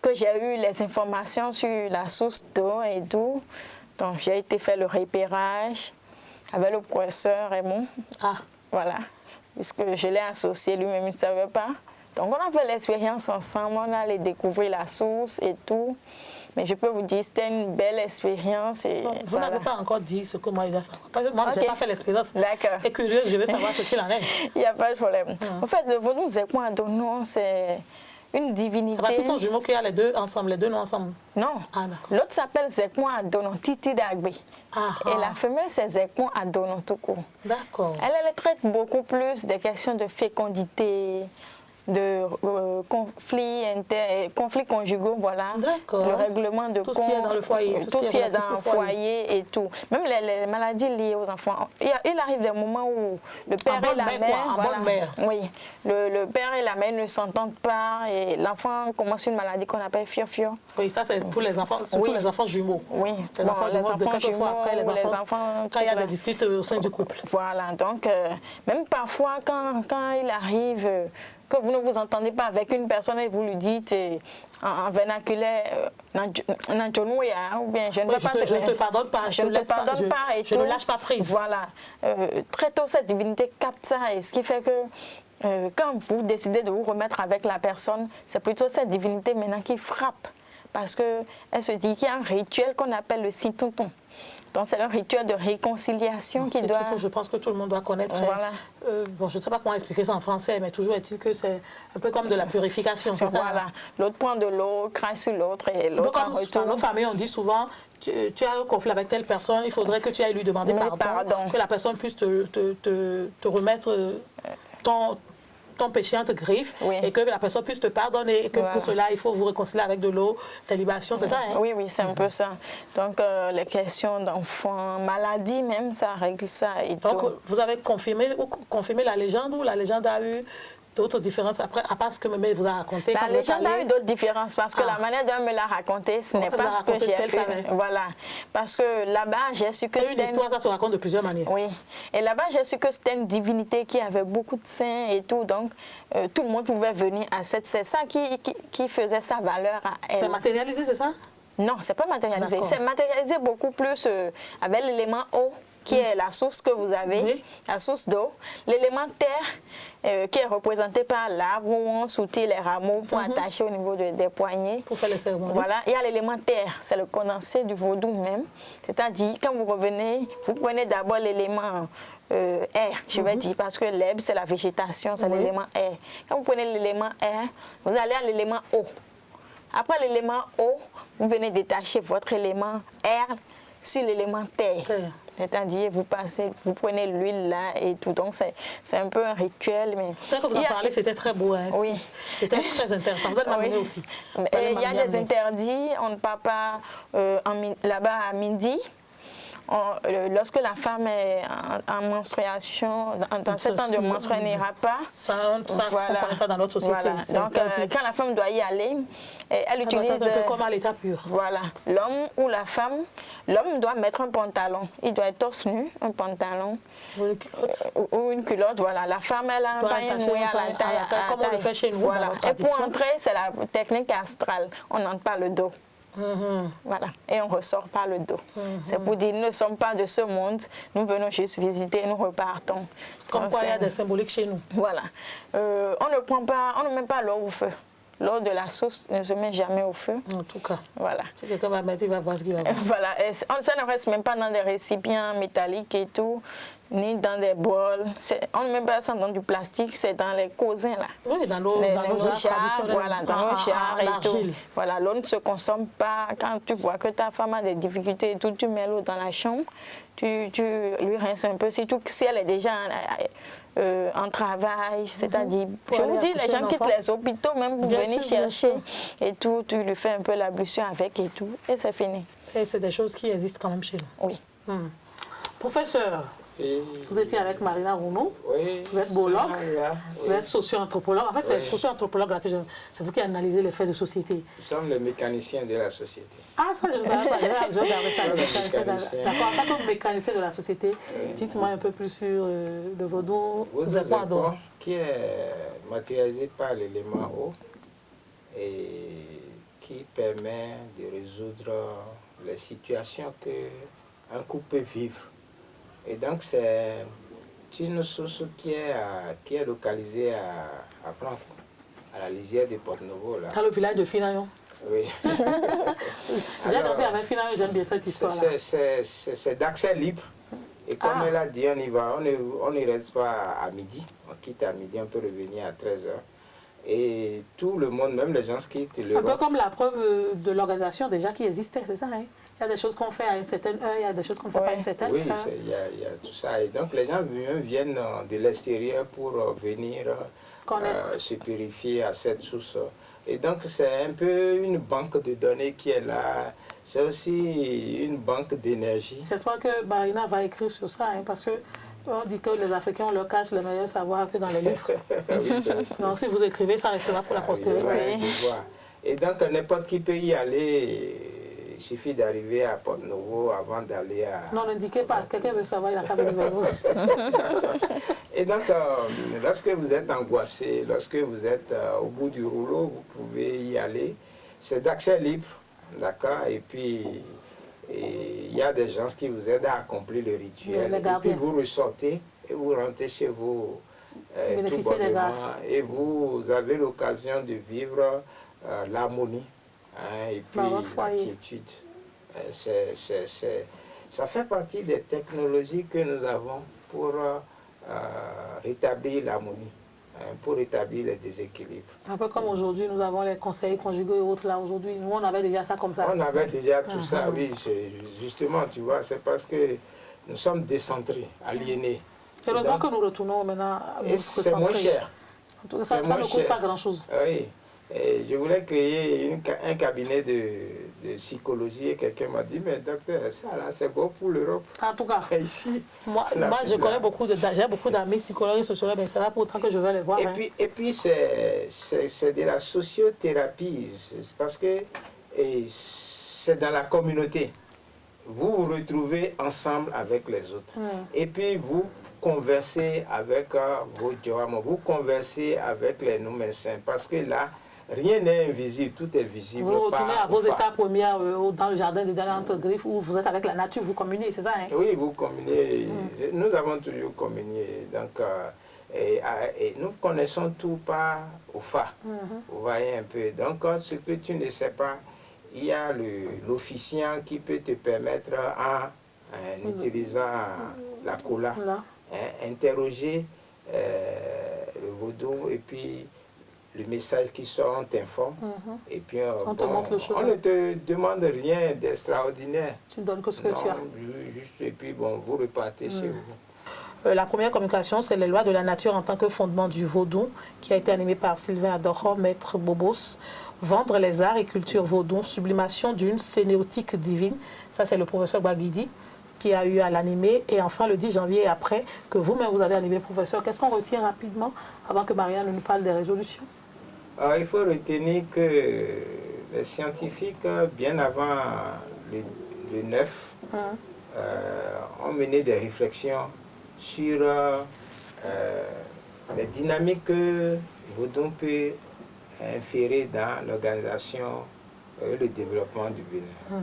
que j'ai eu les informations sur la source d'eau et tout. Donc, j'ai été faire le repérage avec le professeur Raymond. Voilà. Puisque je l'ai associé, lui-même, il ne savait pas. Donc, on a fait l'expérience ensemble, on allait découvrir la source et tout. Mais je peux vous dire, c'était une belle expérience. Et vous n'avez pas encore dit ce que moi, il doit savoir. Parce que moi, je n'ai pas fait l'expérience. D'accord. Et curieuse, je veux savoir ce qu'il en est. Il n'y a pas de problème. En fait, le Vodou Zekmon Adono, c'est une divinité. C'est parce qu'ils sont jumeaux qu'il y a les deux ensemble, les deux non ensemble? Non. L'autre s'appelle Zekmon Adono, Titi Dagbe. Et la femelle, c'est Zekmon Adono tout court. D'accord. Elle traite beaucoup plus des questions de fécondité, de conflits conjugaux, voilà. D'accord. Le règlement de tout ce qui est dans le foyer. Tout ce qui est dans le foyer et tout. Même les maladies liées aux enfants. Il arrive des moments où le père et la mère... Voilà. Oui. Le père et la mère ne s'entendent pas et l'enfant commence une maladie qu'on appelle fiofio. Oui, ça c'est pour les enfants, surtout les enfants jumeaux. Oui. Les enfants jumeaux, après les enfants quand il y a des disputes au sein du couple. Voilà. Donc, même parfois, quand il arrive que vous ne vous entendez pas avec une personne et vous lui dites en vernaculaire, ou bien je ne te pardonne pas, je ne te pardonne pas, et je ne lâche pas prise. Voilà. Très tôt, cette divinité capte ça, et ce qui fait que quand vous décidez de vous remettre avec la personne, c'est plutôt cette divinité maintenant qui frappe. Parce qu'elle se dit qu'il y a un rituel qu'on appelle le sintonton. Donc c'est un rituel de réconciliation qui doit... Je pense que tout le monde doit connaître. Voilà. Bon, je ne sais pas comment expliquer ça en français, mais toujours est-il que c'est un peu comme de la purification. C'est ça. Voilà. L'autre prend de l'eau, crache sur l'autre et l'autre en retour. Dans nos familles, on dit souvent, tu as un conflit avec telle personne, il faudrait que tu ailles lui demander pardon, que la personne puisse te remettre ton péché entre griffes, oui, et que la personne puisse te pardonner, et que pour cela, il faut vous réconcilier avec de l'eau, des libations, c'est ça, hein? Oui, oui, c'est un peu ça. Donc, les questions d'enfants, maladie même, ça règle ça et donc, tout. vous avez confirmé la légende, ou la légende a eu d'autres différences après, à part ce que Mémé vous a raconté? La légende a eu d'autres différences parce que la manière dont elle me l'a raconté, ce n'est pas ce que j'ai pu. Voilà. Parce que là-bas, j'ai su que c'était une histoire, ça se raconte de plusieurs manières. Oui. Et là-bas, j'ai su que c'était une divinité qui avait beaucoup de saints et tout. Donc, tout le monde pouvait venir à cette... C'est ça qui faisait sa valeur à elle. C'est matérialisé, c'est ça? Non, c'est pas matérialisé. C'est matérialisé beaucoup plus avec l'élément eau, qui est la source que vous avez, oui, la source d'eau. L'élément terre, qui est représenté par l'arbre où on soutient les rameaux pour attacher au niveau des poignets. Pour faire les cérémonies. Voilà. Il y a l'élément terre, c'est le condensé du vaudou même. C'est-à-dire, quand vous revenez, vous prenez d'abord l'élément air, je vais dire, parce que l'herbe, c'est la végétation, c'est l'élément air. Quand vous prenez l'élément air, vous allez à l'élément eau. Après l'élément eau, vous venez détacher votre élément air sur l'élément terre. C'est-à-dire, vous prenez l'huile là et tout. Donc, c'est un peu un rituel. Mais quand vous en parlez, c'était très beau. Hein, oui. C'était très intéressant. Vous êtes mariée aussi. Il y a des interdits. On ne part pas là-bas à midi. Lorsque la femme est en menstruation, dans 7 ans de menstruation, elle n'ira pas. On connaît ça dans notre société. Voilà. Donc, quand la femme doit y aller, elle utilise... un peu comme à l'état pur. Voilà. L'homme ou la femme, l'homme doit mettre un pantalon. Il doit être torse nu, un pantalon. Ou une culotte. Voilà. La femme, elle a un pain mouillé à la taille. Comme on le fait chez nous. Voilà. Et pour entrer, c'est la technique astrale. On n'entre pas le dos. Voilà, et on ressort par le dos. C'est pour dire, nous ne sommes pas de ce monde, nous venons juste visiter et nous repartons. Comme quoi il y a des symboliques chez nous. Voilà. On ne met pas l'eau au feu. L'eau de la source ne se met jamais au feu. En tout cas. Voilà. Si quelqu'un va mettre, il va voir ce qu'il va voir. Voilà. Et ça ne reste même pas dans des récipients métalliques et tout, ni dans des bols. On ne met pas ça dans du plastique, c'est dans les causins là. Oui, dans nos jarres, voilà, dans nos jarres et tout. Voilà, l'eau ne se consomme pas. Quand tu vois que ta femme a des difficultés et tout, tu mets l'eau dans la chambre, tu lui rinces un peu. Surtout si elle est déjà en travail, c'est-à-dire, je vous dis, les gens quittent les hôpitaux même pour venir chercher et tout, tu lui fais un peu l'ablution avec et tout, et c'est fini. Et c'est des choses qui existent quand même chez nous. Oui. Professeur, vous étiez avec Marina Rounou, oui, vous êtes biologue, vous êtes oui, socio-anthropologue. En fait, c'est socio-anthropologue là que c'est vous qui analysez les faits de société. nous sommes les mécaniciens de la société. Ah, ça, je ne savais pas. Je vais garder ça, le mécanicien. D'accord, en tant que mécanicien de la société, dites-moi un peu plus sur le vaudou. Vaudou qui est matérialisé par l'élément eau et qui permet de résoudre les situations qu'un couple peut vivre. Et donc, c'est une source qui est localisée à Franco, à la lisière de Porto-Novo. Dans le village de Finayon. Oui. J'ai noté avec Finayon, j'aime bien cette histoire-là. C'est d'accès libre. Et comme elle a dit, on y va, on ne reste pas à midi. On quitte à midi, on peut revenir à 13h. Et tout le monde, même les gens qui quittent l'Europe. Un peu comme la preuve de l'organisation déjà qui existait, c'est ça, hein? Il y a des choses qu'on fait à une certaine heure, il y a des choses qu'on ne fait pas à une certaine heure. Oui, il y a tout ça. Et donc les gens viennent de l'extérieur pour venir se purifier à cette source. Et donc c'est un peu une banque de données qui est là. C'est aussi une banque d'énergie. J'espère que Marina va écrire sur ça, hein, parce que on dit que les Africains, on leur cache le meilleur savoir que dans les livres. Donc si vous écrivez, ça restera pour la postérité. Et donc n'importe qui peut y aller. Il suffit d'arriver à Porto-Novo avant d'aller à... Non, n'indiquez pas. Quelqu'un veut savoir, il a qu'à venir vers vous. Et donc, lorsque vous êtes angoissé, lorsque vous êtes au bout du rouleau, vous pouvez y aller. C'est d'accès libre, d'accord? Et puis, il y a des gens qui vous aident à accomplir le rituel. Et puis, vous ressortez et vous rentrez chez vous tout bonnement. Et vous avez l'occasion de vivre l'harmonie et puis la quiétude. Ça fait partie des technologies que nous avons pour rétablir l'harmonie, pour rétablir les déséquilibres. Un peu comme aujourd'hui, nous avons les conseils conjugaux et autres là aujourd'hui. Nous, on avait déjà ça comme ça. On avait déjà tout ça, oui. Justement, tu vois, c'est parce que nous sommes décentrés, aliénés. Heureusement que nous retournons maintenant à notre c'est moins cher. Ça ne coûte pas grand-chose. Oui. Et je voulais créer un cabinet de psychologie et quelqu'un m'a dit, mais docteur, ça là, c'est bon pour l'Europe. En tout cas, ici, moi je connais j'ai beaucoup d'amis psychologues et sociologues, mais c'est là pour autant que je vais les voir. Et puis c'est de la sociothérapie, parce que c'est dans la communauté. Vous vous retrouvez ensemble avec les autres. Et puis vous conversez avec vos djawama, vous conversez avec les non-médecins, parce que là, rien n'est invisible, tout est visible. Vous retournez à vos états premiers dans le jardin de Delante-Griffe où vous êtes avec la nature, vous communiez, c'est ça? Hein? Oui, vous communiez. Nous avons toujours communié. Donc, et nous connaissons tout pas au fa. Vous voyez un peu. Donc, ce que tu ne sais pas, il y a l'officiant qui peut te permettre, en utilisant la cola, interroger le vaudou et puis le message qui sort, on t'informe. Et puis, on ne te demande rien d'extraordinaire. Tu donnes que ce que tu as. Juste, et puis, bon, vous repartez chez vous. La première communication, c'est les lois de la nature en tant que fondement du vaudou, qui a été animé par Sylvain Adoro, maître Bobos. Vendre les arts et cultures vaudou, sublimation d'une sénéotique divine. Ça, c'est le professeur Baguidi qui a eu à l'animer. Et enfin, le 10 janvier, après que vous-même vous avez animé, professeur, qu'est-ce qu'on retient rapidement avant que Marianne nous parle des résolutions? Il faut retenir que les scientifiques, bien avant le 9, ont mené des réflexions sur les dynamiques que Vaudou peut inférer dans l'organisation et le développement du Bénin.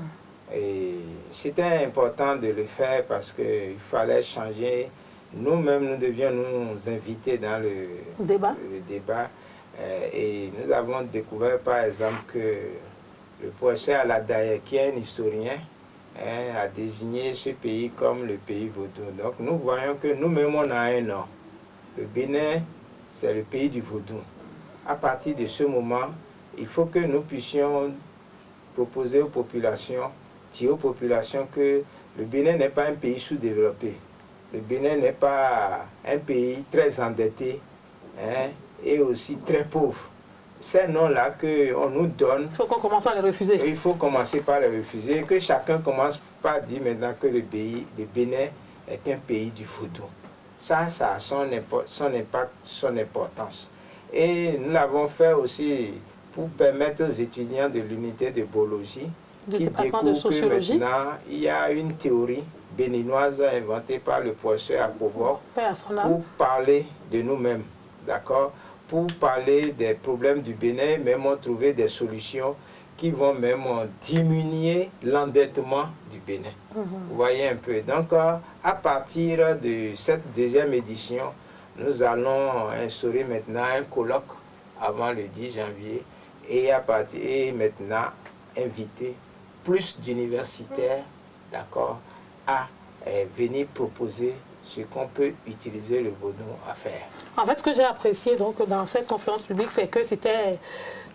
Et c'était important de le faire parce qu'il fallait changer. Nous-mêmes, nous devions nous inviter dans le débat. Et nous avons découvert par exemple que le professeur Aladaye, qui est un historien, a désigné ce pays comme le pays vaudou. Donc nous voyons que nous-mêmes on a un nom. Le Bénin, c'est le pays du vaudou. À partir de ce moment, il faut que nous puissions proposer aux populations, dire aux populations que le Bénin n'est pas un pays sous-développé. Le Bénin n'est pas un pays très endetté et aussi très pauvre. Ces noms-là qu'on nous donne, il faut qu'on commence à les refuser. Il faut commencer par les refuser, que chacun commence par dire maintenant que le Bénin est un pays du vaudou. Ça a son impact, son importance. Et nous l'avons fait aussi pour permettre aux étudiants de l'unité de biologie qui découvrent que maintenant il y a une théorie béninoise inventée par le professeur Apovor pour parler de nous-mêmes, d'accord? Pour parler des problèmes du Bénin, même on trouver des solutions qui vont même diminuer l'endettement du Bénin. Vous voyez un peu. Donc, à partir de cette deuxième édition, nous allons instaurer maintenant un colloque avant le 10 janvier et maintenant inviter plus d'universitaires, d'accord, à venir proposer ce qu'on peut utiliser le vaudou à faire. En fait, ce que j'ai apprécié donc, dans cette conférence publique, c'est que c'était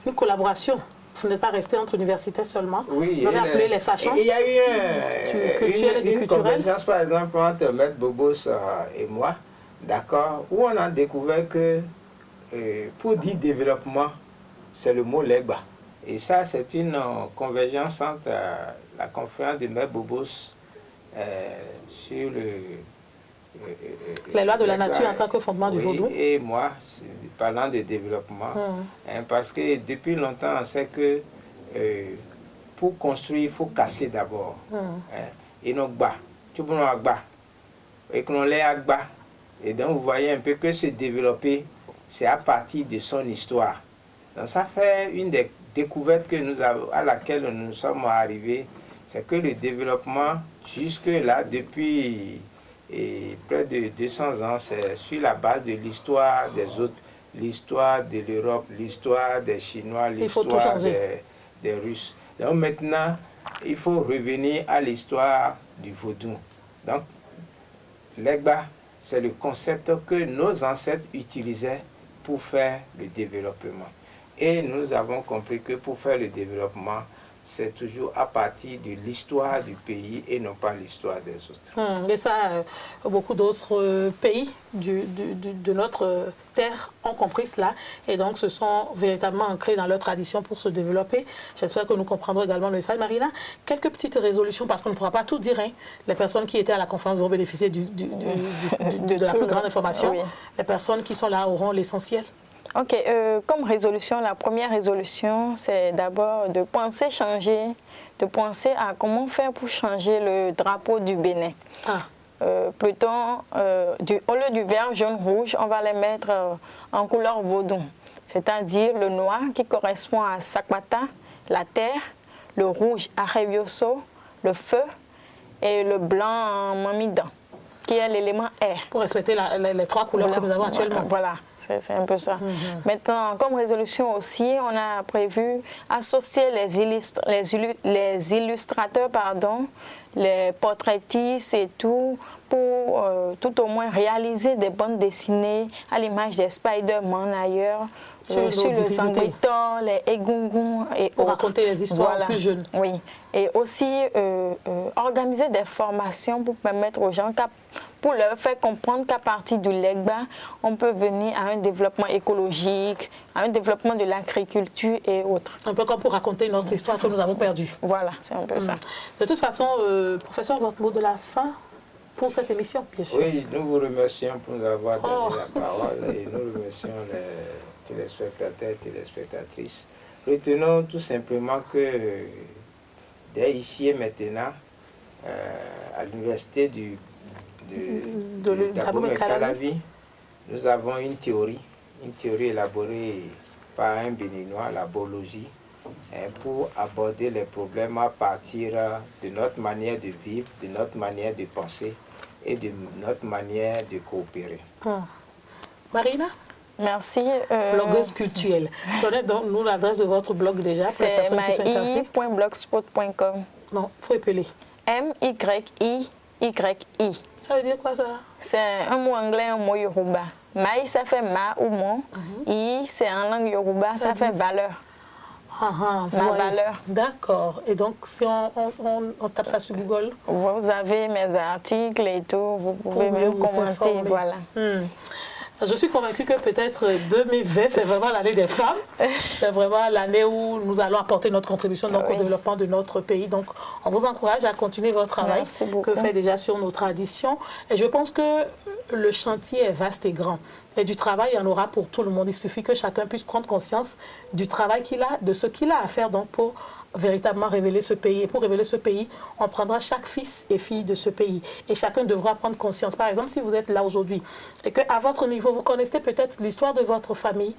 une collaboration. Vous n'êtes pas resté entre universitaires seulement. Oui, vous avez appelé les sachants. Il y a eu une convergence, par exemple, entre Maître Bobos et moi, d'accord, où on a découvert que pour dire développement, c'est le mot legba. Et ça, c'est une convergence entre la conférence de Maître Bobos sur les lois de la nature en tant que fondement du vaudou. Et moi, parlant de développement, parce que depuis longtemps, on sait que pour construire, il faut casser d'abord. Et non bas, tout le monde a bas. Et que l'on l'ait à bas, Et donc, vous voyez un peu que se développer, c'est à partir de son histoire. Donc, ça fait une des découvertes que nous avons, à laquelle nous sommes arrivés, c'est que le développement, jusque-là, depuis près de 200 ans, c'est sur la base de l'histoire des autres, l'histoire de l'Europe, l'histoire des Chinois, l'histoire des Russes. Donc maintenant, il faut revenir à l'histoire du vaudou. Donc, l'Egba, c'est le concept que nos ancêtres utilisaient pour faire le développement. Et nous avons compris que pour faire le développement, c'est toujours à partir de l'histoire du pays et non pas l'histoire des autres. Et ça, beaucoup d'autres pays de notre terre ont compris cela et donc se sont véritablement ancrés dans leur tradition pour se développer. J'espère que nous comprendrons également le message. Marina, quelques petites résolutions parce qu'on ne pourra pas tout dire. Hein. Les personnes qui étaient à la conférence vont bénéficier de la plus grande information. Oui. Les personnes qui sont là auront l'essentiel. Ok, comme résolution, la première résolution, c'est d'abord de penser changer, de penser à comment faire pour changer le drapeau du Bénin. Plutôt, au lieu du vert, jaune, rouge, on va les mettre en couleur vaudou. C'est-à-dire le noir qui correspond à Sakwata, la terre, le rouge à Revioso, le feu, et le blanc Mamidan, qui est l'élément air. Pour respecter les trois couleurs que nous avons actuellement. Voilà, c'est un peu ça. Maintenant, comme résolution aussi, on a prévu associer les illustrateurs, les portraitistes et tout, pour tout au moins réaliser des bandes dessinées à l'image des Spider-Man ailleurs, sur le Sanguitor, les Egungun et pour raconter les histoires plus jeunes. Oui, et aussi organiser des formations pour permettre aux gens, pour leur faire comprendre qu'à partir du Legba, on peut venir à un développement écologique, à un développement de l'agriculture et autres. Un peu comme pour raconter notre histoire que nous avons perdue. Voilà, c'est un peu ça. De toute façon, professeur, votre mot de la fin pour cette émission, bien sûr. Oui, nous vous remercions pour nous avoir donné la parole et nous remercions les téléspectateurs et téléspectatrices. Retenons tout simplement que dès ici et maintenant, à l'université de Dagomé-Calavi, nous avons une théorie élaborée par un Béninois, la biologie, pour aborder les problèmes à partir de notre manière de vivre, de notre manière de penser et de notre manière de coopérer. Marina? Merci. Blogueuse culturelle. Donnez donc nous l'adresse de votre blog déjà. C'est mai.blogspot.com. Non, il faut épeler. M-Y-I-Y-I. Ça veut dire quoi ça? C'est un mot anglais, un mot yoruba. Maï, ça fait ma ou mon. I, c'est en langue yoruba, ça fait valeur. Ma valeur. D'accord. Et donc, si on tape ça sur Google? Vous avez mes articles et tout, vous pouvez même commenter, voilà. Je suis convaincue que peut-être 2020, c'est vraiment l'année des femmes. C'est vraiment l'année où nous allons apporter notre contribution au développement de notre pays. Donc, on vous encourage à continuer votre travail que fait déjà sur nos traditions. Et je pense que le chantier est vaste et grand. Et du travail, il y en aura pour tout le monde. Il suffit que chacun puisse prendre conscience du travail qu'il a, de ce qu'il a à faire donc pour véritablement révéler ce pays. Et pour révéler ce pays, on prendra chaque fils et fille de ce pays. Et chacun devra prendre conscience. Par exemple, si vous êtes là aujourd'hui et qu'à votre niveau, vous connaissez peut-être l'histoire de votre famille,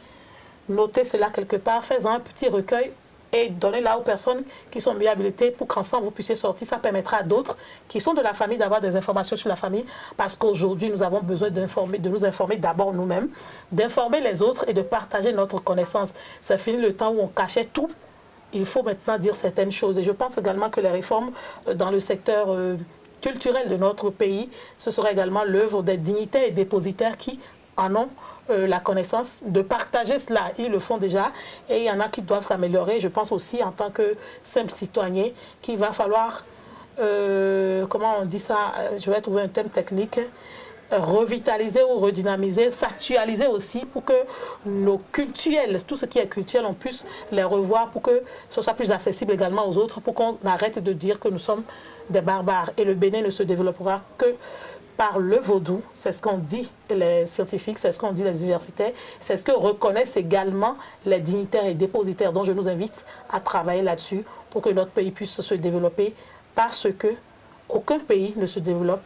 notez cela quelque part, faites-en un petit recueil et donnez-la aux personnes qui sont mieux habilitées pour qu'ensemble vous puissiez sortir. Ça permettra à d'autres qui sont de la famille d'avoir des informations sur la famille parce qu'aujourd'hui, nous avons besoin de nous informer d'abord nous-mêmes, d'informer les autres et de partager notre connaissance. C'est fini le temps où on cachait tout. Il faut maintenant dire certaines choses. Et je pense également que les réformes dans le secteur culturel de notre pays, ce sera également l'œuvre des dignitaires et dépositaires qui en ont la connaissance de partager cela. Ils le font déjà et il y en a qui doivent s'améliorer. Je pense aussi en tant que simple citoyen qu'il va falloir, comment on dit ça, je vais trouver un terme technique, revitaliser ou redynamiser, s'actualiser aussi pour que nos cultuels, tout ce qui est culturel, on puisse les revoir pour que ce soit plus accessible également aux autres, pour qu'on arrête de dire que nous sommes des barbares. Et le Bénin ne se développera que par le vaudou, c'est ce qu'ont dit les scientifiques, c'est ce qu'ont dit les universitaires, c'est ce que reconnaissent également les dignitaires et dépositaires. Donc je nous invite à travailler là-dessus pour que notre pays puisse se développer parce que aucun pays ne se développe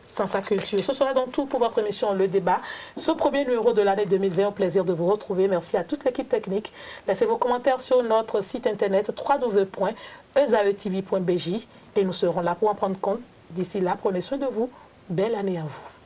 sans sa culture. Ce sera donc tout pour votre émission Le Débat. Ce premier numéro de l'année 2020, au plaisir de vous retrouver. Merci à toute l'équipe technique. Laissez vos commentaires sur notre site internet www.ezaetv.bj et nous serons là pour en prendre compte. D'ici là, prenez soin de vous. Belle année à vous.